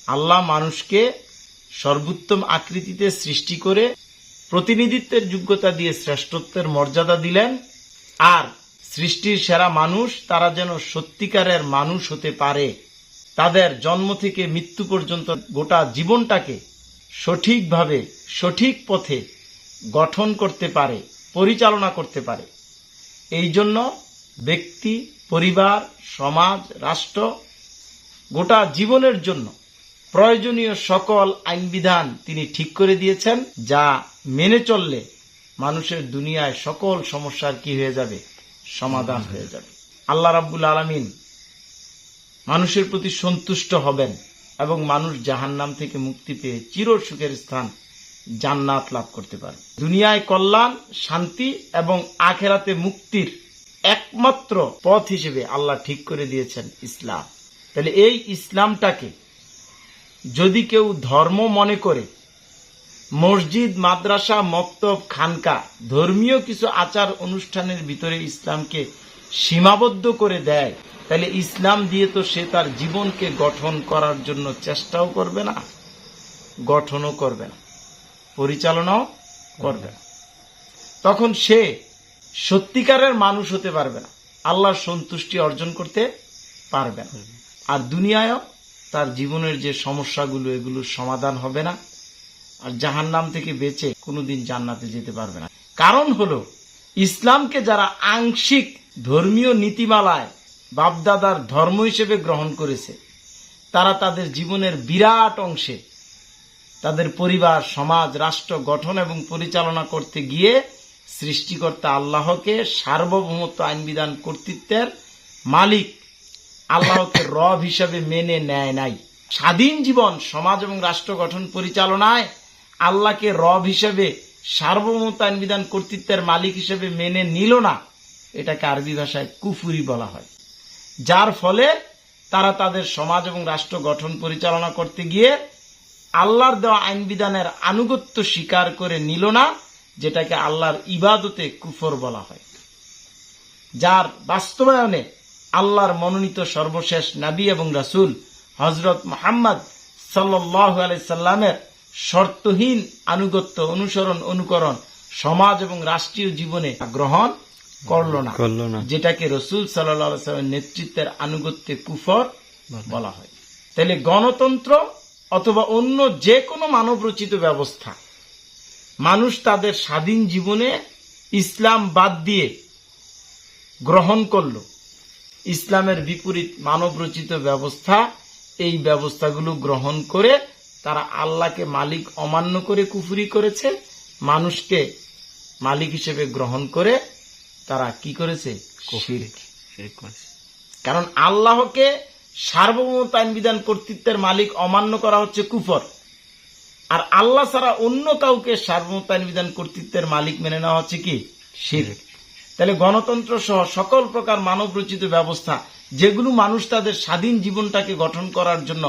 আল্লাহ মানুষকে সর্বোত্তম আকৃতিতে সৃষ্টি করে প্রতিনিধিত্বের যোগ্যতা দিয়ে শ্রেষ্ঠত্বের মর্যাদা দিলেন। আর সৃষ্টির সেরা মানুষ তারা যেন সত্যিকারের মানুষ হতে পারে, তাদের জন্ম থেকে মৃত্যু পর্যন্ত গোটা জীবনটাকে সঠিকভাবে সঠিক পথে গঠন করতে পারে, পরিচালনা করতে পারে। এই জন্য ব্যক্তি, পরিবার, সমাজ, রাষ্ট্র গোটা জীবনের জন্য প্রয়োজনীয় সকল আইনবিধান তিনি ঠিক করে দিয়েছেন, যা মেনে চললে মানুষের দুনিয়ায় সকল সমস্যার কি হয়ে যাবে, সমাধান হয়ে যাবে। আল্লাহ রাব্বুল আলামিন মানুষের প্রতি সন্তুষ্ট হবেন এবং মানুষ জাহান্নাম থেকে মুক্তি পেয়ে চির সুখের স্থান জান্নাত লাভ করতে পারে। দুনিয়ায় কল্যাণ, শান্তি এবং আখেরাতে মুক্তির একমাত্র পথ হিসেবে আল্লাহ ঠিক করে দিয়েছেন ইসলাম। তাহলে এই ইসলামটাকে যদি কেউ ধর্ম মনে করে, মসজিদ, মাদ্রাসা, মক্তব, খানকা, ধর্মীয় কিছু আচার অনুষ্ঠানের ভিতরে ইসলামকে সীমাবদ্ধ করে দেয়, তাহলে ইসলাম দিয়ে তো সে তার জীবনকে গঠন করার জন্য চেষ্টাও করবে না, গঠনও করবে না, পরিচালনাও করবে না। তখন সে সত্যিকারের মানুষ হতে পারবে না, আল্লাহর সন্তুষ্টি অর্জন করতে পারবে না। আর দুনিয়ায়ও তার জীবনের যে সমস্যাগুলো, এগুলোর সমাধান হবে না, আর জাহান্নাম থেকে বেঁচে কোনোদিন জান্নাতে যেতে পারবে না। কারণ হলো ইসলামকে যারা আংশিক ধর্মীয় নীতিমালায় বাপদাদার ধর্ম হিসেবে গ্রহণ করেছে, তারা তাদের জীবনের বিরাট অংশে তাদের পরিবার, সমাজ, রাষ্ট্র গঠন এবং পরিচালনা করতে গিয়ে সৃষ্টিকর্তা আল্লাহকে সার্বভৌমত্ব, আইনবিধান, কর্তৃত্বের মালিক আল্লাহকে রব হিসাবে মেনে নেয় নাই। স্বাধীন জীবন, সমাজ এবং রাষ্ট্র গঠন পরিচালনায় আল্লাহকে রব হিসেবে, সার্বভৌমত্ব, আইনবিধান, কর্তৃত্বের মালিক হিসেবে মেনে নিল না। এটাকে আরবি ভাষায় কুফরি বলা হয়। যার ফলে তারা তাদের সমাজ এবং রাষ্ট্র গঠন পরিচালনা করতে গিয়ে আল্লাহর দেওয়া আইনবিধানের আনুগত্য স্বীকার করে নিল না, যেটাকে আল্লাহর ইবাদতে কুফর বলা হয়। যার বাস্তবায়নে আল্লাহর মনোনীত সর্বশেষ নবী এবং রাসূল হযরত মুহাম্মদ সাল্লাল্লাহু আলাইহি সাল্লামের শর্তহীন আনুগত্য, অনুসরণ, অনুকরণ সমাজ এবং রাষ্ট্রীয় জীবনে গ্রহণ করল না, যেটাকে রাসূল সাল্লাল্লাহু আলাইহি সাল্লামের নেতৃত্বের আনুগত্যে কুফর বলা হয়। তাহলে গণতন্ত্র অথবা অন্য যে কোনো মানব রচিত ব্যবস্থা মানুষ তাদের স্বাধীন জীবনে ইসলাম বাদ দিয়ে গ্রহণ করল। ইসলামের বিপরীত মানব রচিত ব্যবস্থা, এই ব্যবস্থাগুলো গ্রহণ করে তারা আল্লাহকে মালিক অমান্য করে কুফরি করেছে, মানুষকে মালিক হিসেবে গ্রহণ করে তারা কি করেছে, শিরক করেছে। কারণ আল্লাহকে সার্বভৌমত্ব, আইনবিধান, কর্তৃত্বের মালিক অমান্য করা হচ্ছে কুফর, আর আল্লাহ ছাড়া অন্য কাউকে সার্বভৌমত্ব, আইনবিধান, কর্তৃত্বের মালিক মেনে নেওয়া হচ্ছে কি, শিরক। তাহলে গণতন্ত্র সহ সকল প্রকার মানব রচিত ব্যবস্থা, যেগুলো মানুষ তাদের স্বাধীন জীবনটাকে গঠন করার জন্য,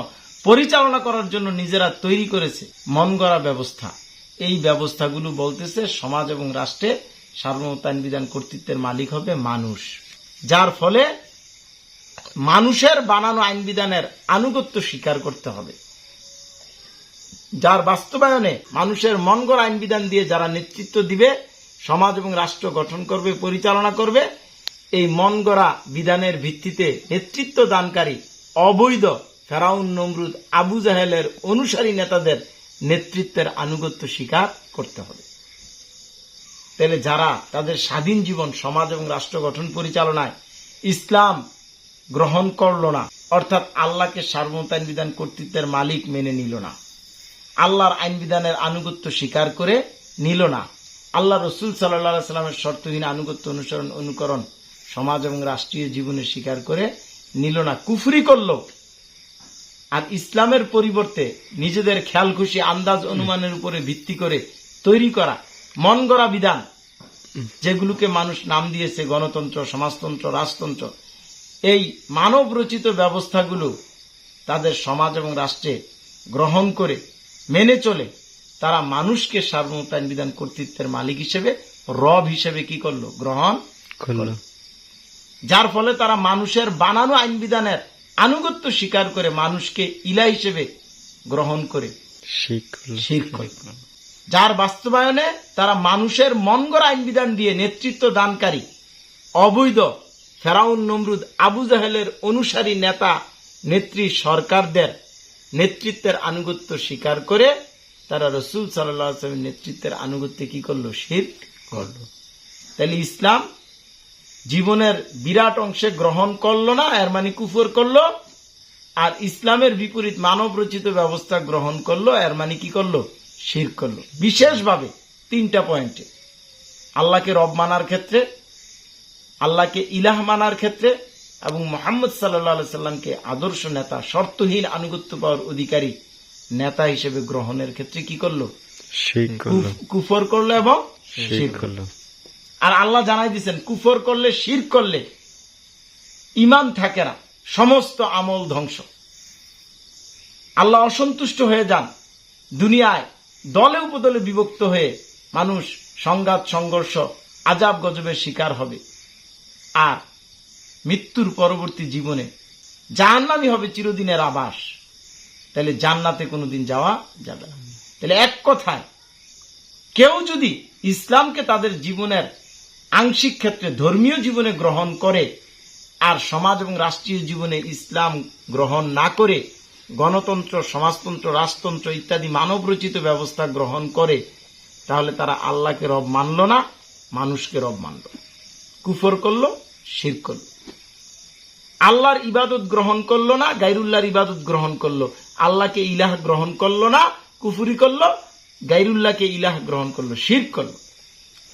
পরিচালনা করার জন্য নিজেরা তৈরি করেছে, মন গড়া ব্যবস্থা, এই ব্যবস্থাগুলো বলতেছে সমাজ এবং রাষ্ট্রে সার্বভৌমত্ব, আইনবিধান, কর্তৃত্বের মালিক হবে মানুষ। যার ফলে মানুষের বানানো আইনবিধানের আনুগত্য স্বীকার করতে হবে। যার বাস্তবায়নে মানুষের মন গড়া আইনবিধান দিয়ে যারা নেতৃত্ব দিবে, সমাজ এবং রাষ্ট্র গঠন করবে, পরিচালনা করবে, এই মন গড়া বিধানের ভিত্তিতে নেতৃত্ব দানকারী অবৈধ ফেরাউন, নমরুদ, আবু জাহেলের অনুসারী নেতাদের নেতৃত্বের আনুগত্য স্বীকার করতে হবে। তাহলে যারা তাদের স্বাধীন জীবন, সমাজ এবং রাষ্ট্র গঠন পরিচালনায় ইসলাম গ্রহণ করল না, অর্থাৎ আল্লাহকে সার্বভৌমত্ব, আইনবিধান, কর্তৃত্বের মালিক মেনে নিল না, আল্লাহর আইনবিধানের আনুগত্য স্বীকার করে নিল না, আল্লাহ রসুল সাল্লাল্লাহু আলাইহি সাল্লামের শর্তহীন আনুগত্য, অনুসরণ, অনুকরণ সমাজ এবং রাষ্ট্রীয় জীবনে স্বীকার করে নিল না, কুফরি করল, আর ইসলামের পরিবর্তে নিজেদের খেয়াল খুশি আন্দাজ অনুমানের উপরে ভিত্তি করে তৈরি করা মন গড়া বিধান, যেগুলোকে মানুষ নাম দিয়েছে গণতন্ত্র, সমাজতন্ত্র, রাজতন্ত্র, এই মানব রচিত ব্যবস্থাগুলো তাদের সমাজ এবং রাষ্ট্রে গ্রহণ করে মেনে চলে তারা মানুষকে সার্বভৌমত্ব, আইনবিধান, কর্তৃত্বের মালিক হিসেবে, রব হিসেবে কি করলো, গ্রহণ করলো। যার ফলে তারা মানুষের বানানো আইনবিধানের আনুগত্য স্বীকার করে মানুষকে ইলা হিসেবে গ্রহণ করে শিরক করল। যার বাস্তবায়নে তারা মানুষের মন গড়া আইন বিধান দিয়ে নেতৃত্ব দানকারী অবৈধ ফেরাউন, নমরুদ, আবু জাহেলের অনুসারী নেতা নেত্রী সরকারদের নেতৃত্বের আনুগত্য স্বীকার করে তারা রসুল সাল্লাল্লাহু আলাইহি ওয়াসাল্লামের নেতৃত্বের আনুগত্যে কি করলো? শিরক করল। তাহলে ইসলাম জীবনের বিরাট অংশে গ্রহণ করলো না, এর মানে কুফর করলো। আর ইসলামের বিপরীত মানব রচিত ব্যবস্থা গ্রহণ করলো, এর মানে কি করলো? শিরক করলো। বিশেষভাবে 3টা পয়েন্টে: আল্লাহকে রব মানার ক্ষেত্রে, আল্লাহকে ইলাহ মানার ক্ষেত্রে, এবং মুহাম্মদ সাল্লাল্লাহু আলাইহি সাল্লামকে আদর্শ নেতা, শর্তহীন আনুগত্য পাওয়ার অধিকারী নেতা হিসেবে গ্রহণের ক্ষেত্রে কি করলো? শিরক করল, কুফর করলো এবং শিরক করল। আর আল্লাহ জানাই দিচ্ছেন, কুফর করলে, শিরক করলে ঈমান থাকে না, সমস্ত আমল ধ্বংস। আল্লাহ অসন্তুষ্ট হয়ে যান, দুনিয়ায় দলে উপদলে বিভক্ত হয়ে মানুষ সংঘাত, সংঘর্ষ, আজাব গজবের শিকার হবে। আর মৃত্যুর পরবর্তী জীবনে জাহান্নামই হবে চিরদিনের আবাস। তাহলে জান্নাতে কোনোদিন যাওয়া যাবে না। তাহলে এক কথায়, কেউ যদি ইসলামকে তাদের জীবনের আংশিক ক্ষেত্রে ধর্মীয় জীবনে গ্রহণ করে আর সমাজ এবং রাষ্ট্রীয় জীবনে ইসলাম গ্রহণ না করে গণতন্ত্র, সমাজতন্ত্র, রাজতন্ত্র ইত্যাদি মানব রচিত ব্যবস্থা গ্রহণ করে, তাহলে তারা আল্লাহকে রব মানল না, মানুষকে রব মানল, কুফর করলো, শিরক করলো। আল্লাহর ইবাদত গ্রহণ করলো না, গায়রুল্লাহর ইবাদত গ্রহণ করলো। আল্লাহকে ইলাহ গ্রহণ করলো না, কুফরি করলো। গায়রুল্লাহকে ইলাহ গ্রহণ করলো, শিরক করলো।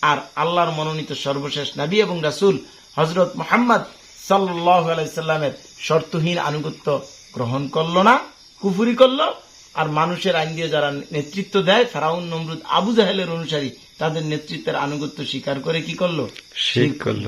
আর আল্লাহর মনোনীত সর্বশেষ নবী এবং রাসূল হযরত মুহাম্মদ সাল্লাল্লাহু আলাইহি সাল্লামের শর্তহীন আনুগত্য গ্রহণ করলো না, কুফরি করলো। আর মানুষের আইন দিয়ে যারা নেতৃত্ব দেয়, ফেরাউন, নমরুদ, আবু জাহেলের অনুসারী, তাদের নেতৃত্বের আনুগত্য স্বীকার করে কি করলো? শিরক করল।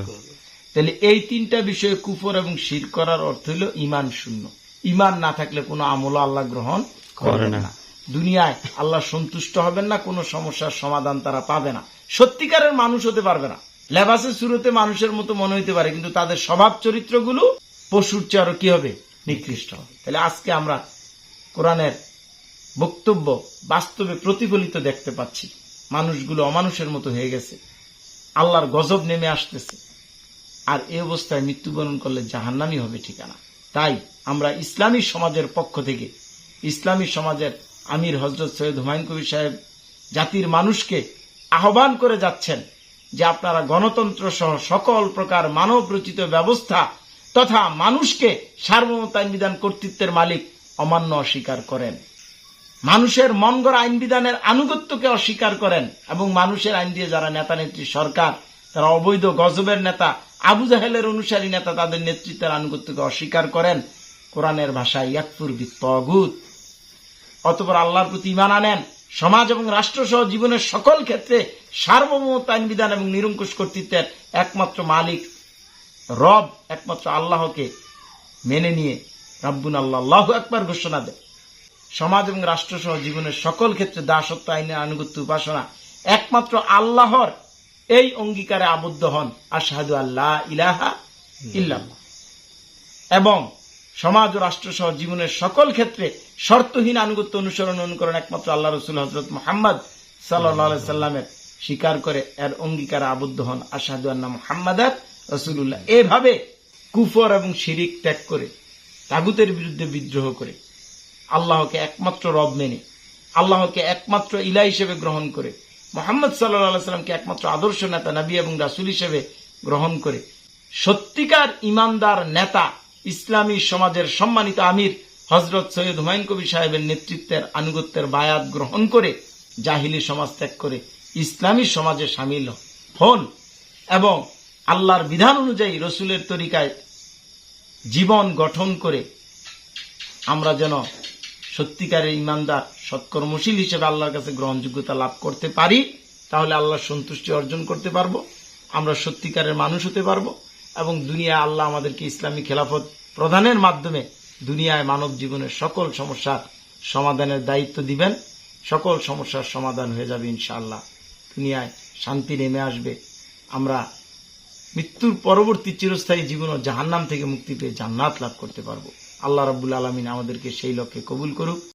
তাহলে এই 3টা বিষয়ে কুফর এবং শিরক করার অর্থ হলো ঈমান শূন্য। ঈমান না থাকলে কোনো আমল আল্লাহ গ্রহণ করেন না। দুনিয়ায় আল্লাহ সন্তুষ্ট হবেন না, কোনো সমস্যার সমাধান তারা পাবে না। সত্যিকারের মানুষ হতে পারবে না। লেবাসের শুরুতে মানুষের মতো মনে হইতে পারে, কিন্তু তাদের স্বভাব চরিত্রগুলো পশুর চেয়ে আরো কি হবে? নিকৃষ্ট হবে। তাহলে আজকে আমরা কোরআনের বক্তব্য বাস্তবে প্রতিফলিত দেখতে পাচ্ছি। মানুষগুলো অমানুষের মতো হয়ে গেছে, আল্লাহর গজব নেমে আসতেছে। আর এই অবস্থায় মৃত্যুবরণ করলে জাহান্নামই হবে ঠিকানা। তাই আমরা ইসলামী সমাজের পক্ষ থেকে, ইসলামী সমাজের আমির হযরত সৈয়দ হুমায়ুন কবির সাহেব জাতির মানুষকে আহ্বান করে যাচ্ছেন যে আপনারা গণতন্ত্র সহ সকল প্রকার মানব রচিত ব্যবস্থা তথা মানুষকে সার্বভৌমত্ব আইন বিধান কর্তৃত্বের মালিক অমান্য অস্বীকার করেন, মানুষের মন গড়া আইন বিধানের আনুগত্যকে অস্বীকার করেন, এবং মানুষের আইন দিয়ে যারা নেতা নেত্রী সরকার, তারা অবৈধ গজবের নেতা, আবু জাহেলের অনুসারী নেতা, তাদের নেতৃত্বের আনুগত্যকে অস্বীকার করেন। কোরআনের ভাষায় ইয়াকফুর বিত্তাগুত, অতঃপর আল্লাহর প্রতি ঈমান আনেন। সমাজ এবং রাষ্ট্র সহ জীবনের সকল ক্ষেত্রে সার্বভৌমত্ব আইন বিধান এবং নিরঙ্কুশ কর্তৃত্বের একমাত্র মালিক রব, একমাত্র আল্লাহকে মেনে নিয়ে রাব্বুন আল্লাহ, আল্লাহু আকবার ঘোষণা দেয়। সমাজ এবং রাষ্ট্র সহ জীবনের সকল ক্ষেত্রে দাসত্ব আইনের আনুগত্য উপাসনা একমাত্র আল্লাহর, এই অঙ্গীকারে আবদ্ধ হন আশহাদু আল্লা ইলাহা ইল্লাল্লাহ। এবং সমাজ ও রাষ্ট্র সহ জীবনের সকল ক্ষেত্রে শর্তহীন আনুগত্য অনুসরণ অনুকরণ একমাত্র আল্লাহ রসুল হযরত মুহাম্মদ সাল্লাল্লাহু আলাইহি সাল্লামের স্বীকার করে এর অঙ্গীকারে আবদ্ধ হন আশহাদু আন্না মুহাম্মাদান রাসূলুল্লাহ। এভাবে কুফর এবং শিরিক ত্যাগ করে, তাগুতের বিরুদ্ধে বিদ্রোহ করে, আল্লাহকে একমাত্র রব মেনে, আল্লাহকে একমাত্র ইলাহ হিসেবে গ্রহণ করে, মুহাম্মদ সাল্লাল্লাহু আলাইহি সাল্লামকে একমাত্র আদর্শ নেতা, নবী এবং রাসূল হিসেবে গ্রহণ করে, সত্যিকার ইমানদার নেতা, ইসলামী সমাজের সম্মানিত আমির হযরত সৈয়দ হুমায়ুন কবির সাহেবের নেতৃত্বের আনুগত্যের বায়াত গ্রহণ করে জাহিলি সমাজ ত্যাগ করে ইসলামী সমাজে সামিল হন এবং আল্লাহর বিধান অনুযায়ী রসুলের তরিকায় জীবন গঠন করে আমরা যেন সত্যিকারের ইমানদার সৎকর্মশীল হিসেবে আল্লাহর কাছে গ্রহণযোগ্যতা লাভ করতে পারি। তাহলে আল্লাহর সন্তুষ্টি অর্জন করতে পারবো, আমরা সত্যিকারের মানুষ হতে পারবো এবং দুনিয়ায় আল্লাহ আমাদেরকে ইসলামী খেলাফত প্রদানের মাধ্যমে দুনিয়ায় মানব জীবনের সকল সমস্যার সমাধানের দায়িত্ব দিবেন। সকল সমস্যার সমাধান হয়ে যাবে ইনশাআল্লাহ। দুনিয়ায় শান্তি নেমে আসবে, আমরা মৃত্যুর পরবর্তী চিরস্থায়ী জীবন ও জাহান্নাম থেকে মুক্তি পেয়ে জান্নাত লাভ করতে পারবো। আল্লাহ রাব্বুল আলামিন আমাদেরকে সেই লক্ষ্যে কবুল করুক।